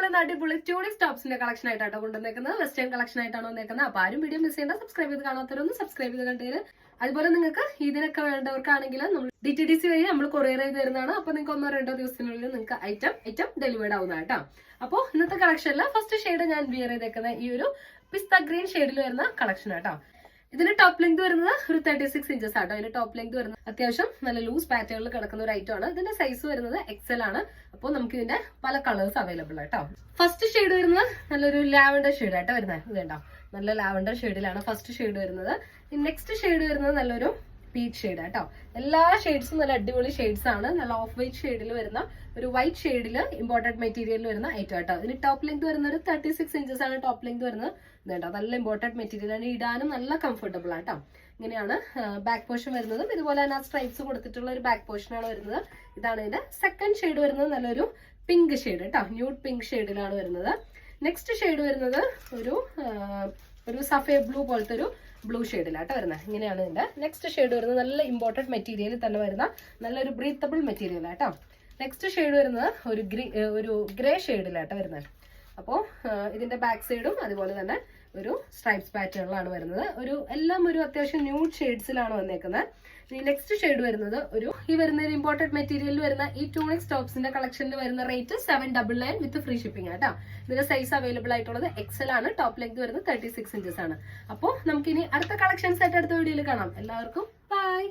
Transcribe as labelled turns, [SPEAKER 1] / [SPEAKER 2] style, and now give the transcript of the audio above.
[SPEAKER 1] കൊണ്ടുവന്ന അടിപൊളി tunic ടോപ്സിന്റെ collection ആയിട്ടാണ് കൊണ്ടുവന്നേക്കുന്നത്. വെസ്റ്റേൺ കളക്ഷൻ ആയിട്ടാണ് വന്നേക്കുന്നത്. അപ്പൊ ആരും വീഡിയോ മിസ് ചെയ്യേണ്ട. സബ്സ്ക്രൈബ് ചെയ്ത് കാണാത്തവരൊന്ന് സബ്സ്ക്രൈബ് ചെയ്ത് കണ്ടേര്. അതുപോലെ നിങ്ങൾക്ക് ഇതിനൊക്കെ വേണ്ടവർക്കാണെങ്കിൽ നമ്മൾ DTDC വഴി നമ്മൾ കൊറിയർ ചെയ്ത് തരുന്നതാണ്. അപ്പൊ നിങ്ങൾക്ക് 1-2 ദിവസത്തിനുള്ളിൽ നിങ്ങൾക്ക് ഐറ്റം ഡെലിവേർഡ് ആവുന്നതാണ് കേട്ടോ. അപ്പോൾ ഇന്നത്തെ കളക്ഷനിൽ ഫസ്റ്റ് ഷെയ്ഡ് ഞാൻ വിയർ ചെയ്തേക്കുന്ന ഈ ഒരു പിസ്ത ഗ്രീൻ ഷെയ്ഡിൽ വരുന്ന കളക്ഷൻ ആട്ടോ. ഇതിന്റെ ടോപ്പ് ലെങ്ത് വരുന്നത് ഒരു 36 ഇഞ്ചസ് ആട്ടോ. ഇതിന്റെ ടോപ്പ് ലെങ്ത് വരുന്നത് അത്യാവശ്യം നല്ല ലൂസ് പാറ്റേണിൽ കിടക്കുന്ന ഒരു ഐറ്റം ആണ്. ഇതിന്റെ സൈസ് വരുന്നത് XL ആണ്. അപ്പോൾ നമുക്ക് ഇതിന്റെ പല കളേഴ്സ് അവൈലബിൾ ആട്ടോ. ഫസ്റ്റ് ഷെയ്ഡ് വരുന്നത് നല്ലൊരു ലാവൻഡർ ഷെയ്ഡ് ആട്ടോ വരുന്നത്. ഇത് കണ്ടോ, നല്ല ലാവൻഡർ ഷെയ്ഡിലാണ് ഫസ്റ്റ് ഷെയ്ഡ് വരുന്നത്. നെക്സ്റ്റ് ഷെയ്ഡ് വരുന്നത് നല്ലൊരു പീച്ച് ഷെയ്ഡ് ആട്ടോ. എല്ലാ ഷെയ്ഡ്സും നല്ല അടിപൊളി ഷെയ്ഡ്സ് ആണ്. നല്ല ഓഫ് വൈറ്റ് ഷെയ്ഡിൽ വരുന്ന ഒരു വൈറ്റ് ഷെയ്ഡിൽ ഇമ്പോർട്ടന്റ് മെറ്റീരിയലിൽ വരുന്ന ഐറ്റം ആട്ടോ. ഇതിന് ടോപ്പ് ലെങ്ത് വരുന്ന ഒരു 36 ഇഞ്ചസ് ആണ് ടോപ്പ് ലെങ്ത് വരുന്നത്. ഇതുണ്ടോ, നല്ല ഇമ്പോർട്ടന്റ് മെറ്റീരിയൽ ആണ്. ഇടാനും നല്ല കംഫർട്ടബിൾ ആട്ടോ. ഇങ്ങനെയാണ് ബാക്ക് പോർഷൻ വരുന്നത്. ഇതുപോലെ തന്നെ സ്ട്രൈപ്സ് കൊടുത്തിട്ടുള്ള ഒരു ബാക്ക് പോർഷൻ ആണ് വരുന്നത്. ഇതാണ് ഇതിന്റെ സെക്കൻഡ് ഷെയ്ഡ് വരുന്നത്. നല്ലൊരു പിങ്ക് ഷെയ്ഡ് കേട്ടോ, ന്യൂഡ് പിങ്ക് ഷെയ്ഡിലാണ് വരുന്നത്. നെക്സ്റ്റ് ഷെയ്ഡ് വരുന്നത് ഒരു സഫേ ബ്ലൂ പോലത്തെ ഒരു ബ്ലൂ ഷെയ്ഡിലാട്ടോ വരുന്നത്. ഇങ്ങനെയാണ് ഇതിന്റെ നെക്സ്റ്റ് ഷെയ്ഡ് വരുന്നത്. നല്ല ഇമ്പോർട്ടന്റ് മെറ്റീരിയലിൽ തന്നെ വരുന്ന നല്ലൊരു ബ്രീത്തബിൾ മെറ്റീരിയൽ ആട്ടോ. നെക്സ്റ്റ് ഷെയ്ഡ് വരുന്നത് ഒരു ഗ്രേ ഷെയ്ഡിലാട്ടോ വരുന്നത്. അപ്പോൾ ഇതിന്റെ ബാക്ക് സൈഡും അതുപോലെ തന്നെ ഒരു സ്ട്രൈപ്സ് പാറ്റേണിലാണ് വരുന്നത്. എല്ലാം ഒരു അത്യാവശ്യം ന്യൂഡ് ഷെയ്ഡ്സിലാണ് വന്നേക്കുന്നത്. ഇനി നെക്സ്റ്റ് ഷെയ്ഡ് വരുന്നത് ഈ വരുന്ന ഒരു ഇമ്പോർട്ടന്റ് മെറ്റീരിയലിൽ വരുന്ന ഈ ട്യൂണിക് ടോപ്സിന്റെ കളക്ഷനിൽ വരുന്ന റേറ്റ് 799 വിത്ത് ഫ്രീ ഷിപ്പിംഗ് ആട്ടോ. ഇതിന്റെ സൈസ് അവൈലബിൾ ആയിട്ടുള്ളത് XL ആണ്. ടോപ്പ് ലെങ്ത് വരുന്നത് 36 ഇഞ്ചസ് ആണ്. അപ്പോൾ നമുക്കിനി അടുത്ത കളക്ഷൻസ് ആയിട്ട് അടുത്ത വീഡിയോയിൽ കാണാം. എല്ലാവർക്കും ബൈ.